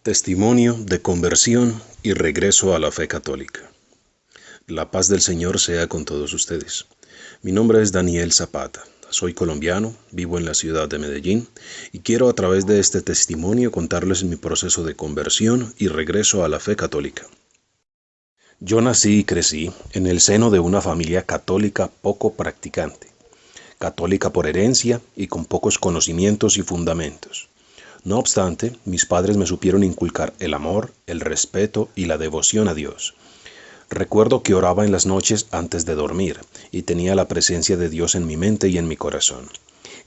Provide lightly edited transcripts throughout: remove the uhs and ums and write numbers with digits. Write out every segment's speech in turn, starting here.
Testimonio de conversión y regreso a la fe católica. La paz del Señor sea con todos ustedes. Mi nombre es Daniel Zapata. Soy colombiano, vivo en la ciudad de Medellín y quiero a través de este testimonio contarles mi proceso de conversión y regreso a la fe católica. Yo nací y crecí en el seno de una familia católica poco practicante, católica por herencia y con pocos conocimientos y fundamentos. No obstante, mis padres me supieron inculcar el amor, el respeto y la devoción a Dios. Recuerdo que oraba en las noches antes de dormir y tenía la presencia de Dios en mi mente y en mi corazón.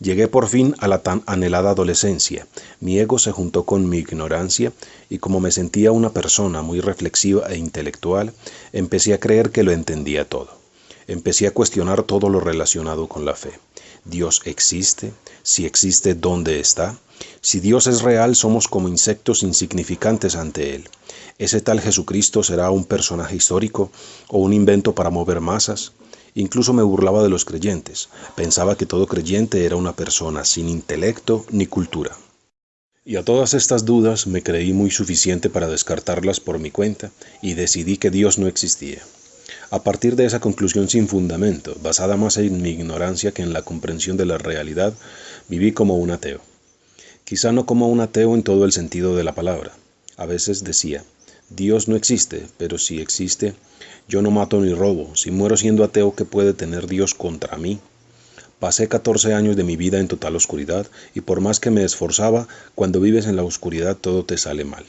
Llegué por fin a la tan anhelada adolescencia. Mi ego se juntó con mi ignorancia y como me sentía una persona muy reflexiva e intelectual, empecé a creer que lo entendía todo. Empecé a cuestionar todo lo relacionado con la fe. ¿Dios existe? Si existe, ¿dónde está? Si Dios es real, somos como insectos insignificantes ante Él. ¿Ese tal Jesucristo será un personaje histórico o un invento para mover masas? Incluso me burlaba de los creyentes. Pensaba que todo creyente era una persona sin intelecto ni cultura. Y a todas estas dudas me creí muy suficiente para descartarlas por mi cuenta y decidí que Dios no existía. A partir de esa conclusión sin fundamento, basada más en mi ignorancia que en la comprensión de la realidad, viví como un ateo. Quizá no como un ateo en todo el sentido de la palabra. A veces decía, Dios no existe, pero si existe, yo no mato ni robo. Si muero siendo ateo, ¿qué puede tener Dios contra mí? Pasé 14 años de mi vida en total oscuridad y por más que me esforzaba, cuando vives en la oscuridad todo te sale mal.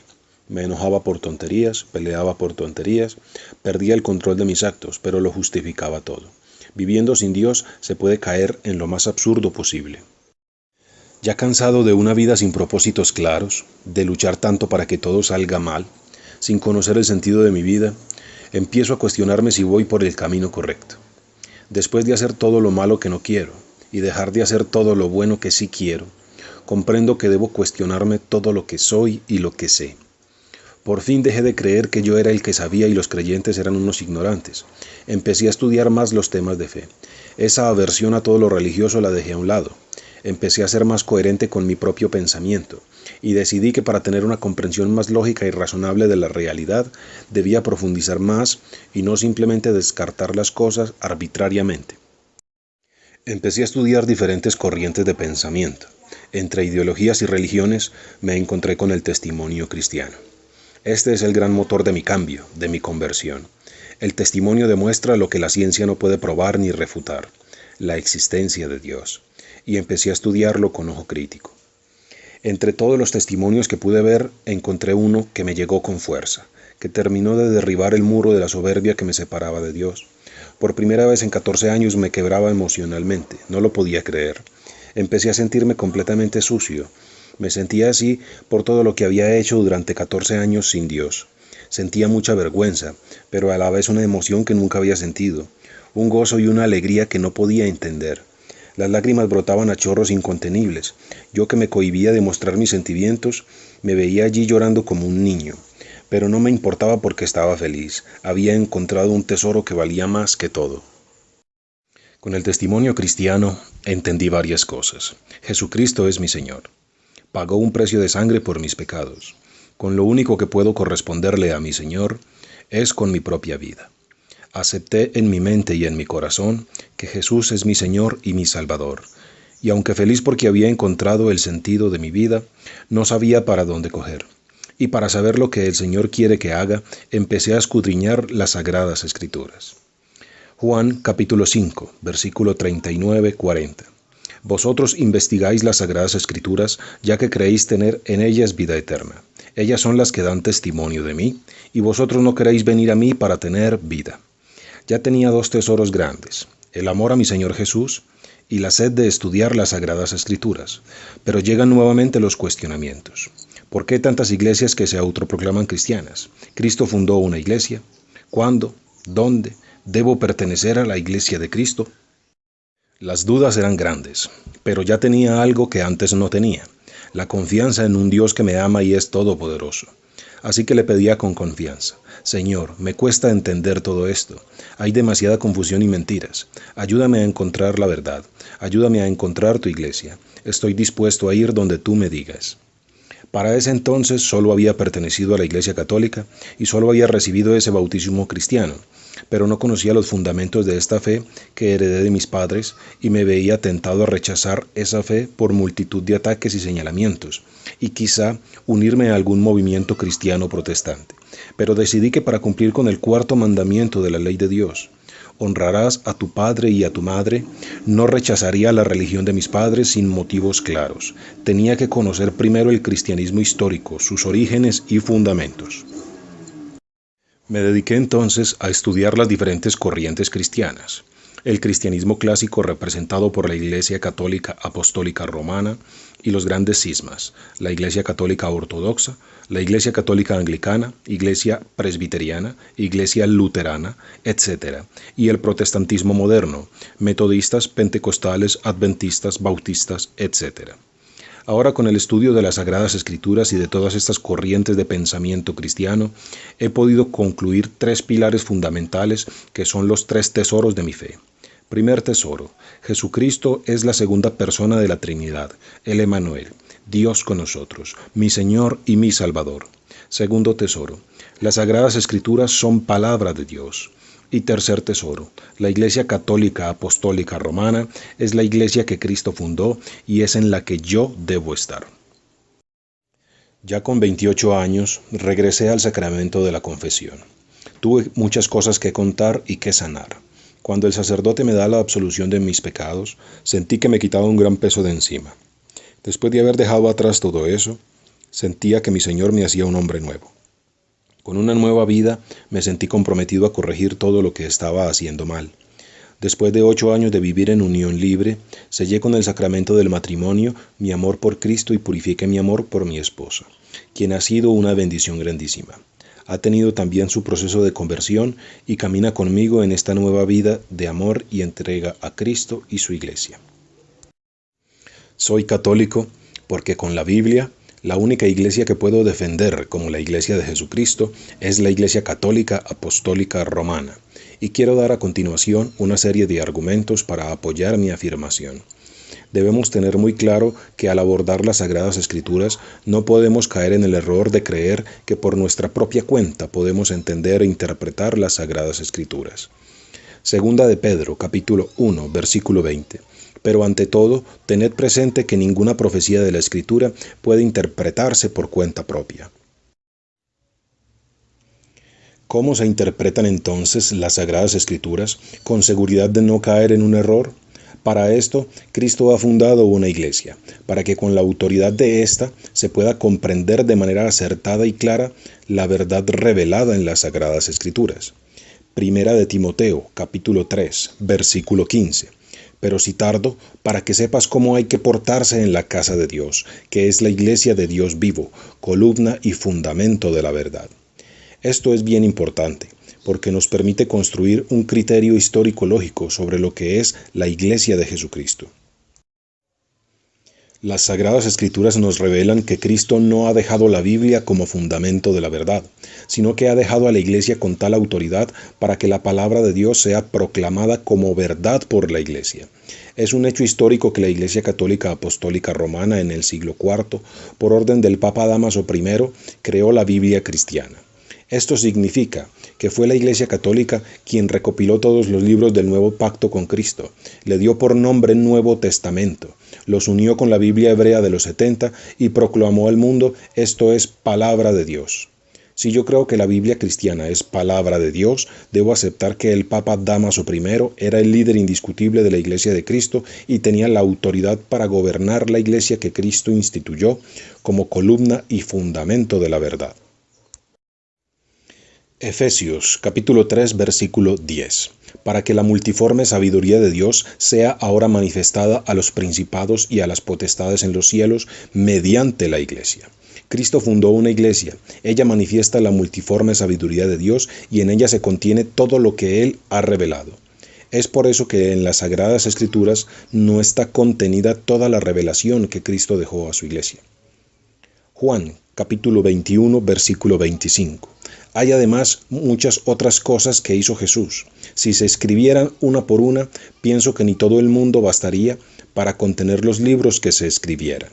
Me enojaba por tonterías, peleaba por tonterías, perdía el control de mis actos, pero lo justificaba todo. Viviendo sin Dios se puede caer en lo más absurdo posible. Ya cansado de una vida sin propósitos claros, de luchar tanto para que todo salga mal, sin conocer el sentido de mi vida, empiezo a cuestionarme si voy por el camino correcto. Después de hacer todo lo malo que no quiero y dejar de hacer todo lo bueno que sí quiero, comprendo que debo cuestionarme todo lo que soy y lo que sé. Por fin dejé de creer que yo era el que sabía y los creyentes eran unos ignorantes. Empecé a estudiar más los temas de fe. Esa aversión a todo lo religioso la dejé a un lado. Empecé a ser más coherente con mi propio pensamiento y decidí que para tener una comprensión más lógica y razonable de la realidad debía profundizar más y no simplemente descartar las cosas arbitrariamente. Empecé a estudiar diferentes corrientes de pensamiento. Entre ideologías y religiones me encontré con el testimonio cristiano. Este es el gran motor de mi cambio, de mi conversión. El testimonio demuestra lo que la ciencia no puede probar ni refutar, la existencia de Dios, y empecé a estudiarlo con ojo crítico. Entre todos los testimonios que pude ver, encontré uno que me llegó con fuerza, que terminó de derribar el muro de la soberbia que me separaba de Dios. Por primera vez en 14 años me quebraba emocionalmente, no lo podía creer. Empecé a sentirme completamente sucio. Me sentía así por todo lo que había hecho durante 14 años sin Dios. Sentía mucha vergüenza, pero a la vez una emoción que nunca había sentido, un gozo y una alegría que no podía entender. Las lágrimas brotaban a chorros incontenibles. Yo que me cohibía de mostrar mis sentimientos, me veía allí llorando como un niño. Pero no me importaba porque estaba feliz. Había encontrado un tesoro que valía más que todo. Con el testimonio cristiano entendí varias cosas. Jesucristo es mi Señor. Pagó un precio de sangre por mis pecados. Con lo único que puedo corresponderle a mi Señor es con mi propia vida. Acepté en mi mente y en mi corazón que Jesús es mi Señor y mi Salvador. Y aunque feliz porque había encontrado el sentido de mi vida, no sabía para dónde coger. Y para saber lo que el Señor quiere que haga, empecé a escudriñar las Sagradas Escrituras. Juan capítulo 5, versículo 39-40. Vosotros investigáis las Sagradas Escrituras, ya que creéis tener en ellas vida eterna. Ellas son las que dan testimonio de mí, y vosotros no queréis venir a mí para tener vida. Ya tenía dos tesoros grandes, el amor a mi Señor Jesús y la sed de estudiar las Sagradas Escrituras. Pero llegan nuevamente los cuestionamientos. ¿Por qué tantas iglesias que se autoproclaman cristianas? ¿Cristo fundó una iglesia? ¿Cuándo? ¿Dónde? ¿Debo pertenecer a la iglesia de Cristo? Las dudas eran grandes, pero ya tenía algo que antes no tenía, la confianza en un Dios que me ama y es todopoderoso. Así que le pedía con confianza, Señor, me cuesta entender todo esto, hay demasiada confusión y mentiras, ayúdame a encontrar la verdad, ayúdame a encontrar tu iglesia, estoy dispuesto a ir donde tú me digas. Para ese entonces solo había pertenecido a la Iglesia Católica y solo había recibido ese bautismo cristiano, pero no conocía los fundamentos de esta fe que heredé de mis padres y me veía tentado a rechazar esa fe por multitud de ataques y señalamientos, y quizá unirme a algún movimiento cristiano protestante. Pero decidí que para cumplir con el cuarto mandamiento de la ley de Dios, honrarás a tu padre y a tu madre, no rechazaría la religión de mis padres sin motivos claros. Tenía que conocer primero el cristianismo histórico, sus orígenes y fundamentos. Me dediqué entonces a estudiar las diferentes corrientes cristianas. El cristianismo clásico representado por la Iglesia Católica Apostólica Romana y los grandes cismas, la Iglesia Católica Ortodoxa, la Iglesia Católica Anglicana, Iglesia Presbiteriana, Iglesia Luterana, etc. Y el protestantismo moderno, metodistas, pentecostales, adventistas, bautistas, etc. Ahora, con el estudio de las Sagradas Escrituras y de todas estas corrientes de pensamiento cristiano, he podido concluir tres pilares fundamentales que son los tres tesoros de mi fe. Primer tesoro: Jesucristo es la segunda persona de la Trinidad, el Emmanuel, Dios con nosotros, mi Señor y mi Salvador. Segundo tesoro: las Sagradas Escrituras son palabra de Dios. Y tercer tesoro: la Iglesia Católica Apostólica Romana es la iglesia que Cristo fundó y es en la que yo debo estar. Ya con 28 años regresé al sacramento de la confesión. Tuve muchas cosas que contar y que sanar. Cuando el sacerdote me da la absolución de mis pecados, sentí que me quitaba un gran peso de encima. Después de haber dejado atrás todo eso, sentía que mi Señor me hacía un hombre nuevo. Con una nueva vida me sentí comprometido a corregir todo lo que estaba haciendo mal. Después de 8 años de vivir en unión libre, sellé con el sacramento del matrimonio mi amor por Cristo y purifiqué mi amor por mi esposa, quien ha sido una bendición grandísima. Ha tenido también su proceso de conversión y camina conmigo en esta nueva vida de amor y entrega a Cristo y su iglesia. Soy católico porque con la Biblia, la única iglesia que puedo defender como la iglesia de Jesucristo es la Iglesia Católica Apostólica Romana, y quiero dar a continuación una serie de argumentos para apoyar mi afirmación. Debemos tener muy claro que al abordar las Sagradas Escrituras no podemos caer en el error de creer que por nuestra propia cuenta podemos entender e interpretar las Sagradas Escrituras. Segunda de Pedro, capítulo 1, versículo 20. Pero ante todo, tened presente que ninguna profecía de la Escritura puede interpretarse por cuenta propia. ¿Cómo se interpretan entonces las Sagradas Escrituras con seguridad de no caer en un error? Para esto, Cristo ha fundado una iglesia, para que con la autoridad de ésta se pueda comprender de manera acertada y clara la verdad revelada en las Sagradas Escrituras. Primera de Timoteo, capítulo 3, versículo 15. Pero si tardo, para que sepas cómo hay que portarse en la casa de Dios, que es la iglesia de Dios vivo, columna y fundamento de la verdad. Esto es bien importante, porque nos permite construir un criterio histórico-lógico sobre lo que es la Iglesia de Jesucristo. Las Sagradas Escrituras nos revelan que Cristo no ha dejado la Biblia como fundamento de la verdad, sino que ha dejado a la Iglesia con tal autoridad para que la palabra de Dios sea proclamada como verdad por la Iglesia. Es un hecho histórico que la Iglesia Católica Apostólica Romana en el siglo IV, por orden del Papa Dámaso I, creó la Biblia cristiana. Esto significa que fue la Iglesia Católica quien recopiló todos los libros del Nuevo Pacto con Cristo, le dio por nombre Nuevo Testamento, los unió con la Biblia hebrea de los 70 y proclamó al mundo: esto es palabra de Dios. Si yo creo que la Biblia cristiana es palabra de Dios, debo aceptar que el Papa Dámaso I era el líder indiscutible de la Iglesia de Cristo y tenía la autoridad para gobernar la Iglesia que Cristo instituyó como columna y fundamento de la verdad. Efesios capítulo 3 versículo 10. Para que la multiforme sabiduría de Dios sea ahora manifestada a los principados y a las potestades en los cielos mediante la iglesia. Cristo fundó una iglesia, ella manifiesta la multiforme sabiduría de Dios y en ella se contiene todo lo que Él ha revelado. Es por eso que en las Sagradas Escrituras no está contenida toda la revelación que Cristo dejó a su iglesia. Juan capítulo 21 versículo 25. Hay además muchas otras cosas que hizo Jesús. Si se escribieran una por una, pienso que ni todo el mundo bastaría para contener los libros que se escribieran.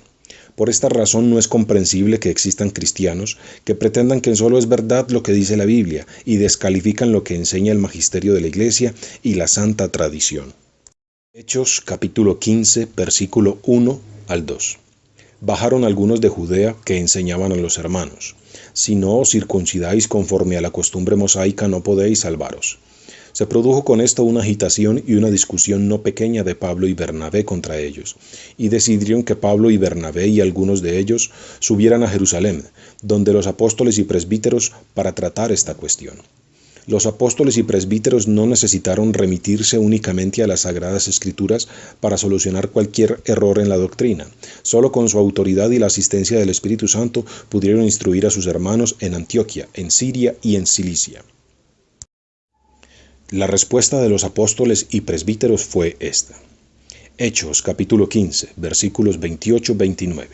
Por esta razón no es comprensible que existan cristianos que pretendan que solo es verdad lo que dice la Biblia y descalifican lo que enseña el magisterio de la Iglesia y la santa tradición. Hechos capítulo 15, versículo 1 al 2. Bajaron algunos de Judea que enseñaban a los hermanos: si no os circuncidáis conforme a la costumbre mosaica no podéis salvaros. Se produjo con esto una agitación y una discusión no pequeña de Pablo y Bernabé contra ellos, y decidieron que Pablo y Bernabé y algunos de ellos subieran a Jerusalén, donde los apóstoles y presbíteros, para tratar esta cuestión. Los apóstoles y presbíteros no necesitaron remitirse únicamente a las Sagradas Escrituras para solucionar cualquier error en la doctrina. Solo con su autoridad y la asistencia del Espíritu Santo pudieron instruir a sus hermanos en Antioquía, en Siria y en Cilicia. La respuesta de los apóstoles y presbíteros fue esta. Hechos capítulo 15, versículos 28-29.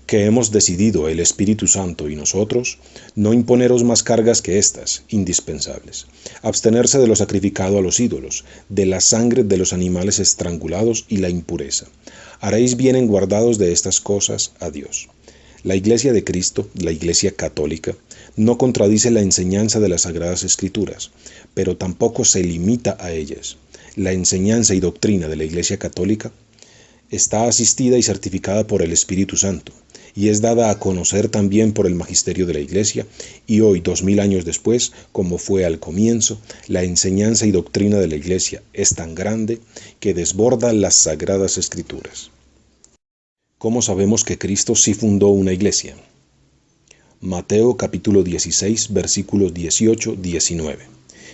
Que hemos decidido el Espíritu Santo y nosotros no imponeros más cargas que estas, indispensables: abstenerse de lo sacrificado a los ídolos, de la sangre de los animales estrangulados y la impureza. Haréis bien en guardados de estas cosas a Dios. La Iglesia de Cristo, la Iglesia católica, no contradice la enseñanza de las Sagradas Escrituras, pero tampoco se limita a ellas. La enseñanza y doctrina de la Iglesia católica está asistida y certificada por el Espíritu Santo, y es dada a conocer también por el magisterio de la Iglesia, y hoy, 2000 años después, como fue al comienzo, la enseñanza y doctrina de la Iglesia es tan grande que desborda las Sagradas Escrituras. ¿Cómo sabemos que Cristo sí fundó una iglesia? Mateo capítulo 16, versículos 18-19.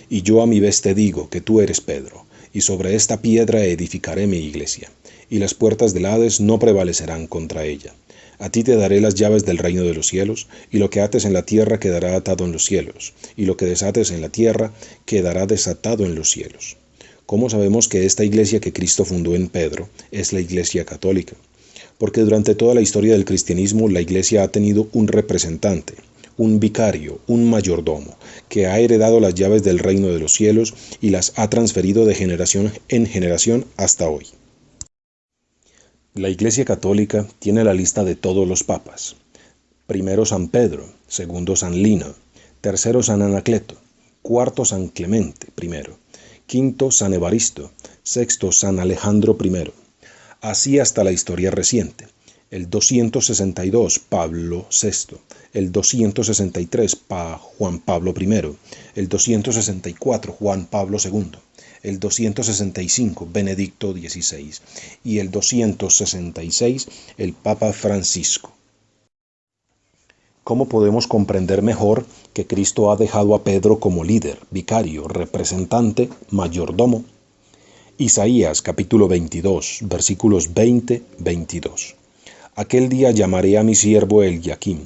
Y yo a mi vez te digo que tú eres Pedro, y sobre esta piedra edificaré mi iglesia, y las puertas del Hades no prevalecerán contra ella. A ti te daré las llaves del reino de los cielos, y lo que ates en la tierra quedará atado en los cielos, y lo que desates en la tierra quedará desatado en los cielos. ¿Cómo sabemos que esta iglesia que Cristo fundó en Pedro es la Iglesia católica? Porque durante toda la historia del cristianismo la Iglesia ha tenido un representante, un vicario, un mayordomo, que ha heredado las llaves del reino de los cielos y las ha transferido de generación en generación hasta hoy. La Iglesia católica tiene la lista de todos los papas. Primero San Pedro, segundo San Lino, tercero San Anacleto, cuarto San Clemente I, quinto San Evaristo, sexto San Alejandro I. Así hasta la historia reciente. El 262, Pablo VI. El 263, Juan Pablo I. El 264, Juan Pablo II. El 265, Benedicto XVI. Y el 266, el Papa Francisco. ¿Cómo podemos comprender mejor que Cristo ha dejado a Pedro como líder, vicario, representante, mayordomo? Isaías capítulo 22, versículos 20-22. Aquel día llamaré a mi siervo Eliaquim,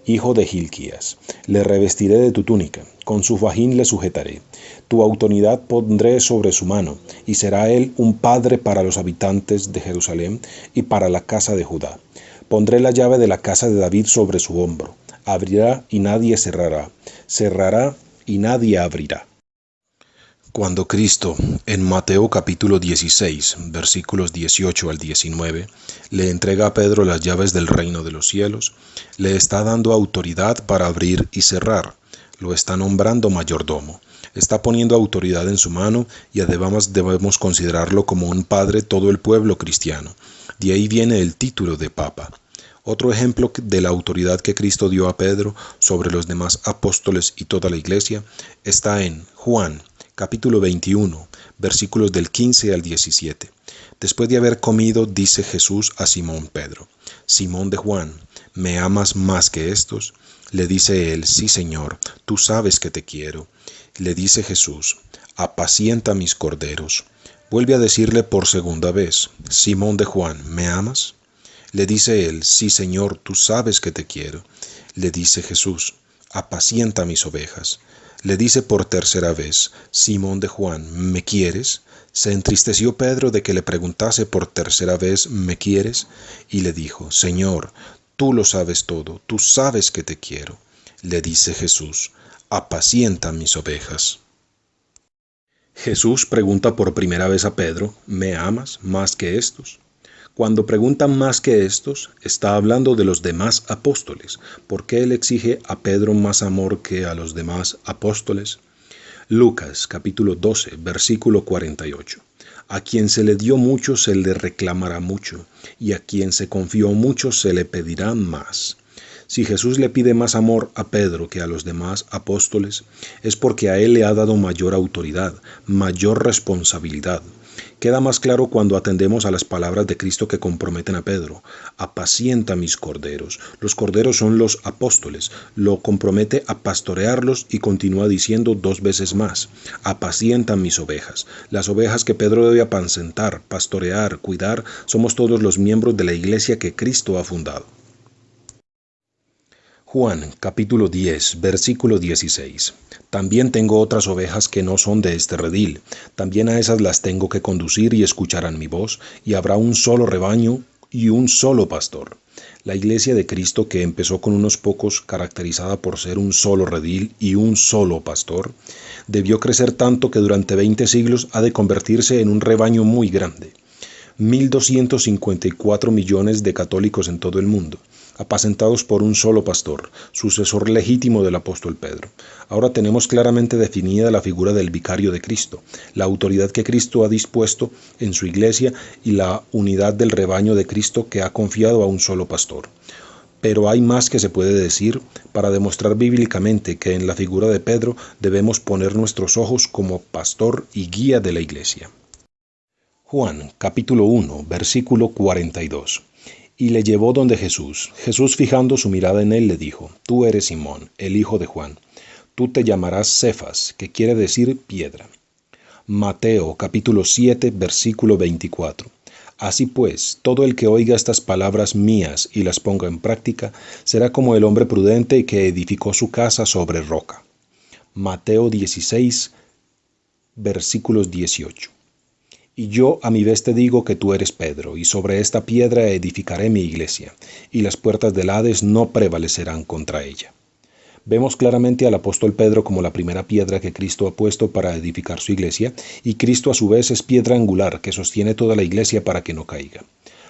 hijo de Hilquías. Le revestiré de tu túnica, con su fajín le sujetaré. Tu autoridad pondré sobre su mano, y será él un padre para los habitantes de Jerusalén y para la casa de Judá. Pondré la llave de la casa de David sobre su hombro. Abrirá y nadie cerrará. Cerrará y nadie abrirá. Cuando Cristo, en Mateo capítulo 16, versículos 18 al 19, le entrega a Pedro las llaves del reino de los cielos, le está dando autoridad para abrir y cerrar, lo está nombrando mayordomo, está poniendo autoridad en su mano y además debemos considerarlo como un padre todo el pueblo cristiano. De ahí viene el título de Papa. Otro ejemplo de la autoridad que Cristo dio a Pedro sobre los demás apóstoles y toda la iglesia está en Juan capítulo 21, versículos del 15 al 17. Después de haber comido, dice Jesús a Simón Pedro: Simón de Juan, ¿me amas más que estos? Le dice él: sí, Señor, tú sabes que te quiero. Le dice Jesús: apacienta mis corderos. Vuelve a decirle por segunda vez: Simón de Juan, ¿me amas? Le dice él: sí, Señor, tú sabes que te quiero. Le dice Jesús: apacienta mis ovejas. Le dice por tercera vez: Simón de Juan, ¿me quieres? Se entristeció Pedro de que le preguntase por tercera vez: ¿me quieres? Y le dijo: Señor, tú lo sabes todo, tú sabes que te quiero. Le dice Jesús: apacienta mis ovejas. Jesús pregunta por primera vez a Pedro: ¿me amas más que estos? Cuando preguntan más que estos, está hablando de los demás apóstoles. ¿Por qué él exige a Pedro más amor que a los demás apóstoles? Lucas capítulo 12, versículo 48. A quien se le dio mucho se le reclamará mucho, y a quien se confió mucho se le pedirá más. Si Jesús le pide más amor a Pedro que a los demás apóstoles, es porque a él le ha dado mayor autoridad, mayor responsabilidad. Queda más claro cuando atendemos a las palabras de Cristo que comprometen a Pedro. Apacienta mis corderos. Los corderos son los apóstoles. Lo compromete a pastorearlos y continúa diciendo 2 veces más. Apacienta mis ovejas. Las ovejas que Pedro debe apacentar, pastorear, cuidar, somos todos los miembros de la iglesia que Cristo ha fundado. Juan capítulo 10, versículo 16. También tengo otras ovejas que no son de este redil. También a esas las tengo que conducir y escucharán mi voz, y habrá un solo rebaño y un solo pastor. La iglesia de Cristo, que empezó con unos pocos, caracterizada por ser un solo redil y un solo pastor, debió crecer tanto que durante 20 siglos ha de convertirse en un rebaño muy grande. 1.254 millones de católicos en todo el mundo, apacentados por un solo pastor, sucesor legítimo del apóstol Pedro. Ahora tenemos claramente definida la figura del vicario de Cristo, la autoridad que Cristo ha dispuesto en su iglesia y la unidad del rebaño de Cristo que ha confiado a un solo pastor. Pero hay más que se puede decir para demostrar bíblicamente que en la figura de Pedro debemos poner nuestros ojos como pastor y guía de la iglesia. Juan capítulo 1, versículo 42. Y le llevó donde Jesús. Jesús, fijando su mirada en él, le dijo: Tú eres Simón, el hijo de Juan. Tú te llamarás Cefas, que quiere decir piedra. Mateo capítulo 7, versículo 24. Así pues, todo el que oiga estas palabras mías y las ponga en práctica, será como el hombre prudente que edificó su casa sobre roca. Mateo 16, versículos 18. Y yo a mi vez te digo que tú eres Pedro, y sobre esta piedra edificaré mi iglesia, y las puertas del Hades no prevalecerán contra ella. Vemos claramente al apóstol Pedro como la primera piedra que Cristo ha puesto para edificar su iglesia, y Cristo a su vez es piedra angular que sostiene toda la iglesia para que no caiga.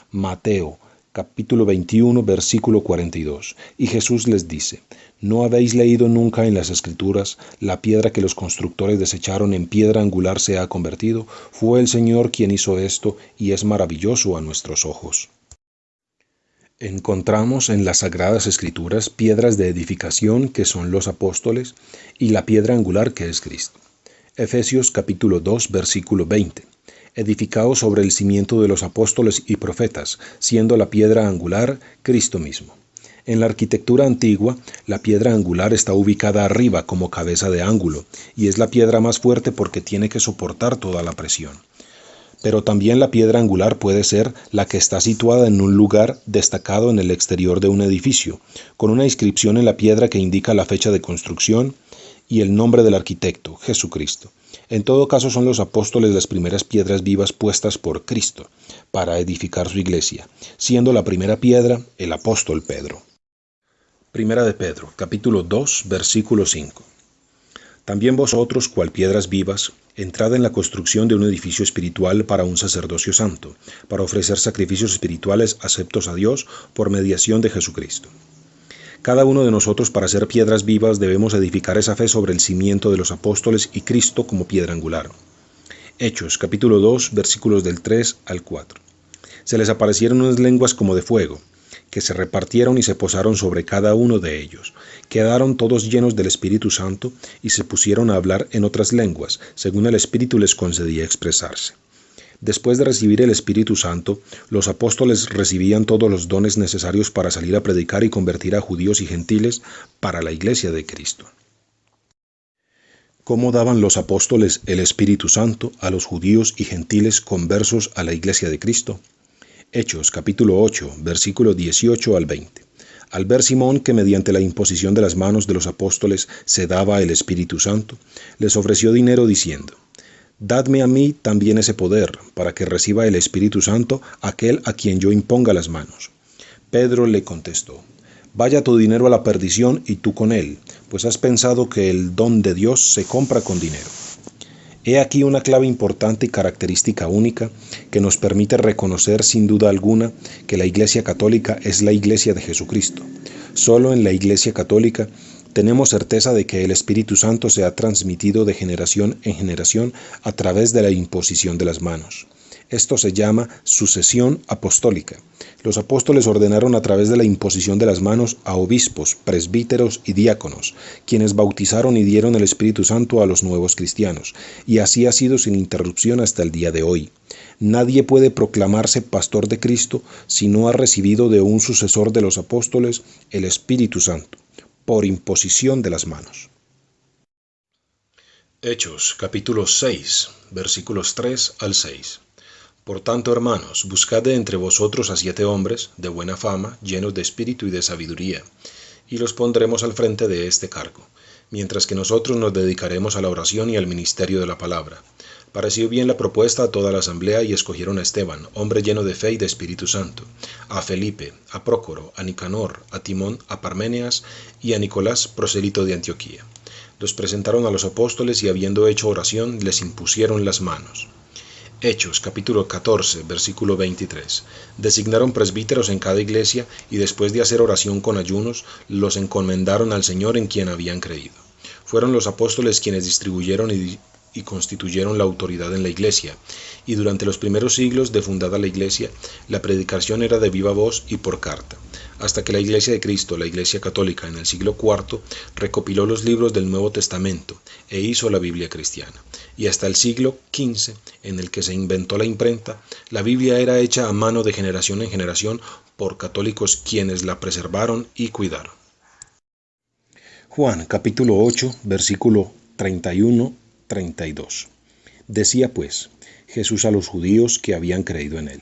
Mateo capítulo 21, versículo 42. Y Jesús les dice: ¿No habéis leído nunca en las Escrituras: la piedra que los constructores desecharon en piedra angular se ha convertido? Fue el Señor quien hizo esto, y es maravilloso a nuestros ojos. Encontramos en las Sagradas Escrituras piedras de edificación que son los apóstoles y la piedra angular que es Cristo. Efesios capítulo 2, versículo 20. Edificado sobre el cimiento de los apóstoles y profetas, siendo la piedra angular Cristo mismo. En la arquitectura antigua, la piedra angular está ubicada arriba como cabeza de ángulo, y es la piedra más fuerte porque tiene que soportar toda la presión. Pero también la piedra angular puede ser la que está situada en un lugar destacado en el exterior de un edificio, con una inscripción en la piedra que indica la fecha de construcción y el nombre del arquitecto, Jesucristo. En todo caso, son los apóstoles las primeras piedras vivas puestas por Cristo para edificar su iglesia, siendo la primera piedra el apóstol Pedro. Primera de Pedro, capítulo 2, versículo 5. También vosotros, cual piedras vivas, entrad en la construcción de un edificio espiritual para un sacerdocio santo, para ofrecer sacrificios espirituales aceptos a Dios por mediación de Jesucristo. Cada uno de nosotros, para ser piedras vivas, debemos edificar esa fe sobre el cimiento de los apóstoles y Cristo como piedra angular. Hechos, capítulo 2, versículos del 3 al 4. Se les aparecieron unas lenguas como de fuego, que se repartieron y se posaron sobre cada uno de ellos. Quedaron todos llenos del Espíritu Santo y se pusieron a hablar en otras lenguas, según el Espíritu les concedía expresarse. Después de recibir el Espíritu Santo, los apóstoles recibían todos los dones necesarios para salir a predicar y convertir a judíos y gentiles para la iglesia de Cristo. ¿Cómo daban los apóstoles el Espíritu Santo a los judíos y gentiles conversos a la iglesia de Cristo? Hechos capítulo 8, versículo 18 al 20. Al ver Simón que mediante la imposición de las manos de los apóstoles se daba el Espíritu Santo, les ofreció dinero diciendo: Dadme a mí también ese poder, para que reciba el Espíritu Santo aquel a quien yo imponga las manos. Pedro le contestó: Vaya tu dinero a la perdición y tú con él, pues has pensado que el don de Dios se compra con dinero. He aquí una clave importante y característica única que nos permite reconocer sin duda alguna que la Iglesia Católica es la Iglesia de Jesucristo. Solo en la Iglesia Católica tenemos certeza de que el Espíritu Santo se ha transmitido de generación en generación a través de la imposición de las manos. Esto se llama sucesión apostólica. Los apóstoles ordenaron a través de la imposición de las manos a obispos, presbíteros y diáconos, quienes bautizaron y dieron el Espíritu Santo a los nuevos cristianos, y así ha sido sin interrupción hasta el día de hoy. Nadie puede proclamarse pastor de Cristo si no ha recibido de un sucesor de los apóstoles el Espíritu Santo, por imposición de las manos. Hechos, capítulo 6, versículos 3 al 6. Por tanto, hermanos, buscad de entre vosotros a 7 hombres, de buena fama, llenos de espíritu y de sabiduría, y los pondremos al frente de este cargo, mientras que nosotros nos dedicaremos a la oración y al ministerio de la palabra. Pareció bien la propuesta a toda la asamblea y escogieron a Esteban, hombre lleno de fe y de Espíritu Santo, a Felipe, a Prócoro, a Nicanor, a Timón, a Parméneas y a Nicolás, prosélito de Antioquía. Los presentaron a los apóstoles y habiendo hecho oración, les impusieron las manos. Hechos, capítulo 14, versículo 23. Designaron presbíteros en cada iglesia y después de hacer oración con ayunos, los encomendaron al Señor en quien habían creído. Fueron los apóstoles quienes distribuyeron y constituyeron la autoridad en la iglesia, y durante los primeros siglos de fundada la iglesia, la predicación era de viva voz y por carta, hasta que la Iglesia de Cristo, la Iglesia Católica, en el siglo IV, recopiló los libros del Nuevo Testamento e hizo la Biblia cristiana. Y hasta el siglo XV, en el que se inventó la imprenta, la Biblia era hecha a mano de generación en generación por católicos quienes la preservaron y cuidaron. Juan, capítulo 8, versículo 31-32. Decía pues Jesús a los judíos que habían creído en él: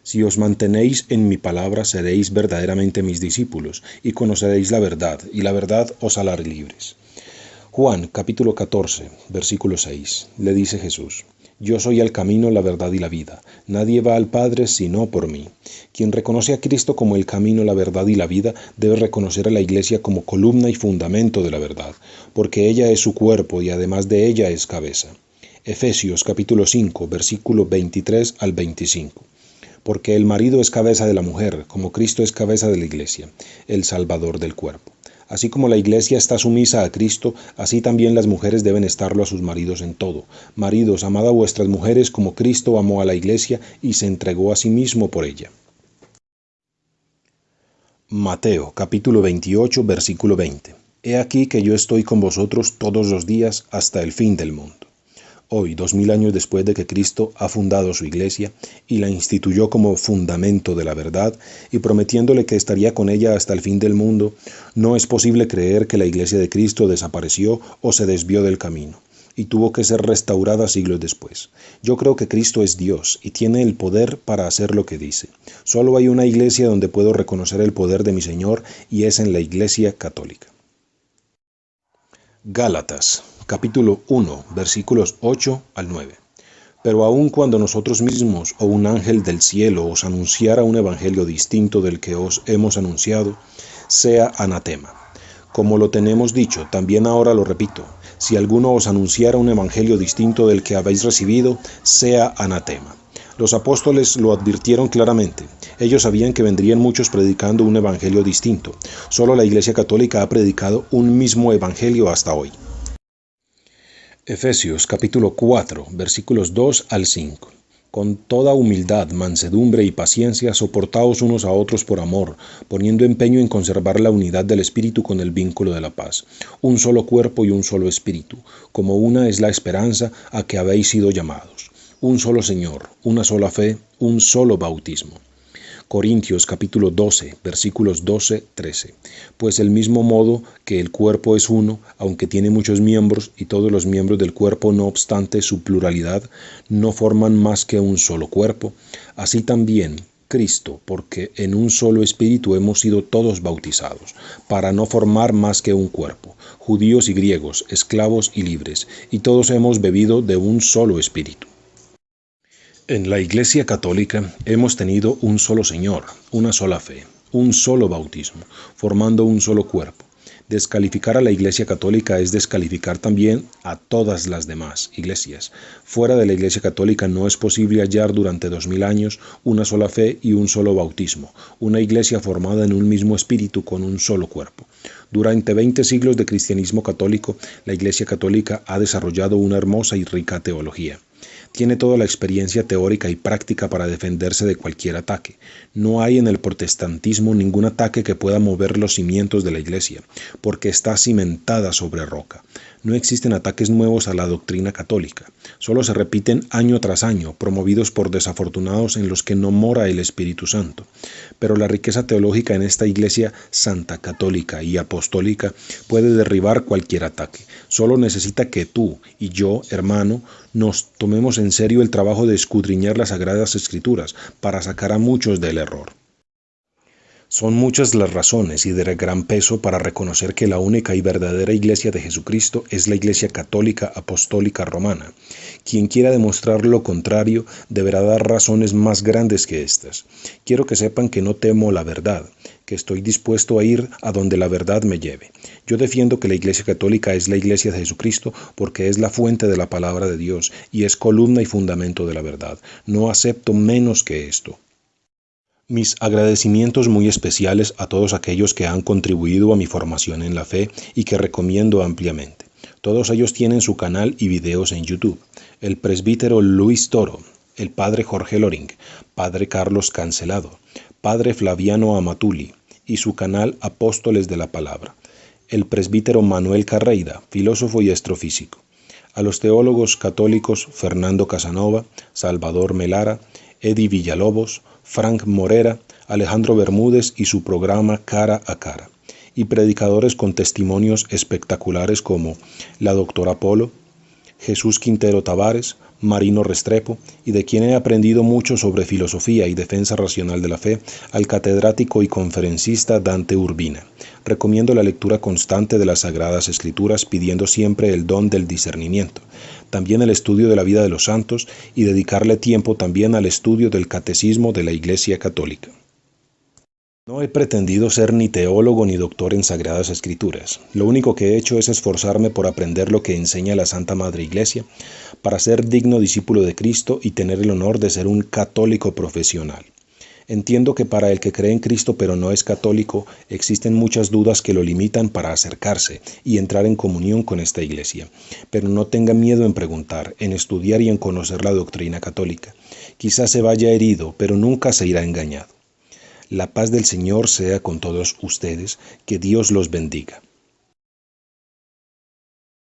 Si os mantenéis en mi palabra, seréis verdaderamente mis discípulos, y conoceréis la verdad, y la verdad os hará libres. Juan, capítulo 14, versículo 6, le dice Jesús: Yo soy el camino, la verdad y la vida. Nadie va al Padre sino por mí. Quien reconoce a Cristo como el camino, la verdad y la vida, debe reconocer a la Iglesia como columna y fundamento de la verdad, porque ella es su cuerpo y además de ella es cabeza. Efesios, capítulo 5, versículo 23 al 25. Porque el marido es cabeza de la mujer, como Cristo es cabeza de la Iglesia, el Salvador del cuerpo. Así como la Iglesia está sumisa a Cristo, así también las mujeres deben estarlo a sus maridos en todo. Maridos, amad a vuestras mujeres como Cristo amó a la Iglesia y se entregó a sí mismo por ella. Mateo, capítulo 28, versículo 20. He aquí que yo estoy con vosotros todos los días hasta el fin del mundo. Hoy, 2000 años después de que Cristo ha fundado su iglesia y la instituyó como fundamento de la verdad y prometiéndole que estaría con ella hasta el fin del mundo, no es posible creer que la iglesia de Cristo desapareció o se desvió del camino y tuvo que ser restaurada siglos después. Yo creo que Cristo es Dios y tiene el poder para hacer lo que dice. Solo hay una iglesia donde puedo reconocer el poder de mi Señor y es en la Iglesia Católica. Gálatas, capítulo 1, versículos 8 al 9. Pero aun cuando nosotros mismos o un ángel del cielo os anunciara un evangelio distinto del que os hemos anunciado, sea anatema. Como lo tenemos dicho, también ahora lo repito, si alguno os anunciara un evangelio distinto del que habéis recibido, sea anatema. Los apóstoles lo advirtieron claramente. Ellos sabían que vendrían muchos predicando un evangelio distinto. Solo la Iglesia Católica ha predicado un mismo evangelio hasta hoy. Efesios capítulo 4, versículos 2 al 5. Con toda humildad, mansedumbre y paciencia, soportaos unos a otros por amor, poniendo empeño en conservar la unidad del Espíritu con el vínculo de la paz. Un solo cuerpo y un solo Espíritu, como una es la esperanza a que habéis sido llamados. Un solo Señor, una sola fe, un solo bautismo. Corintios capítulo 12, versículos 12-13. Pues del mismo modo que el cuerpo es uno, aunque tiene muchos miembros, y todos los miembros del cuerpo, no obstante su pluralidad, no forman más que un solo cuerpo, así también Cristo, porque en un solo espíritu hemos sido todos bautizados, para no formar más que un cuerpo, judíos y griegos, esclavos y libres, y todos hemos bebido de un solo espíritu. En la Iglesia Católica hemos tenido un solo Señor, una sola fe, un solo bautismo, formando un solo cuerpo. Descalificar a la Iglesia Católica es descalificar también a todas las demás iglesias. Fuera de la Iglesia Católica no es posible hallar durante 2000 años una sola fe y un solo bautismo, una iglesia formada en un mismo espíritu con un solo cuerpo. Durante 20 siglos de cristianismo católico, la Iglesia Católica ha desarrollado una hermosa y rica teología. Tiene toda la experiencia teórica y práctica para defenderse de cualquier ataque. No hay en el protestantismo ningún ataque que pueda mover los cimientos de la Iglesia, porque está cimentada sobre roca. No existen ataques nuevos a la doctrina católica. Solo se repiten año tras año, promovidos por desafortunados en los que no mora el Espíritu Santo. Pero la riqueza teológica en esta Iglesia santa, católica y apostólica puede derribar cualquier ataque. Solo necesita que tú y yo, hermano, nos tomemos en serio el trabajo de escudriñar las Sagradas Escrituras para sacar a muchos del error. Son muchas las razones y de gran peso para reconocer que la única y verdadera Iglesia de Jesucristo es la Iglesia Católica Apostólica Romana. Quien quiera demostrar lo contrario deberá dar razones más grandes que estas. Quiero que sepan que no temo la verdad, que estoy dispuesto a ir a donde la verdad me lleve. Yo defiendo que la Iglesia Católica es la Iglesia de Jesucristo porque es la fuente de la palabra de Dios y es columna y fundamento de la verdad. No acepto menos que esto. Mis agradecimientos muy especiales a todos aquellos que han contribuido a mi formación en la fe y que recomiendo ampliamente. Todos ellos tienen su canal y videos en YouTube. El presbítero Luis Toro, el padre Jorge Loring, padre Carlos Cancelado, padre Flaviano Amatuli y su canal Apóstoles de la Palabra. El presbítero Manuel Carreira, filósofo y astrofísico. A los teólogos católicos Fernando Casanova, Salvador Melara, Eddie Villalobos, Frank Morera, Alejandro Bermúdez y su programa Cara a Cara, y predicadores con testimonios espectaculares como la doctora Polo, Jesús Quintero Tavares, Marino Restrepo, y de quien he aprendido mucho sobre filosofía y defensa racional de la fe, al catedrático y conferencista Dante Urbina. Recomiendo la lectura constante de las Sagradas Escrituras pidiendo siempre el don del discernimiento. También el estudio de la vida de los santos y dedicarle tiempo también al estudio del catecismo de la Iglesia Católica. No he pretendido ser ni teólogo ni doctor en Sagradas Escrituras. Lo único que he hecho es esforzarme por aprender lo que enseña la Santa Madre Iglesia para ser digno discípulo de Cristo y tener el honor de ser un católico profesional. Entiendo que para el que cree en Cristo pero no es católico, existen muchas dudas que lo limitan para acercarse y entrar en comunión con esta Iglesia. Pero no tenga miedo en preguntar, en estudiar y en conocer la doctrina católica. Quizás se vaya herido, pero nunca se irá engañado. La paz del Señor sea con todos ustedes, que Dios los bendiga.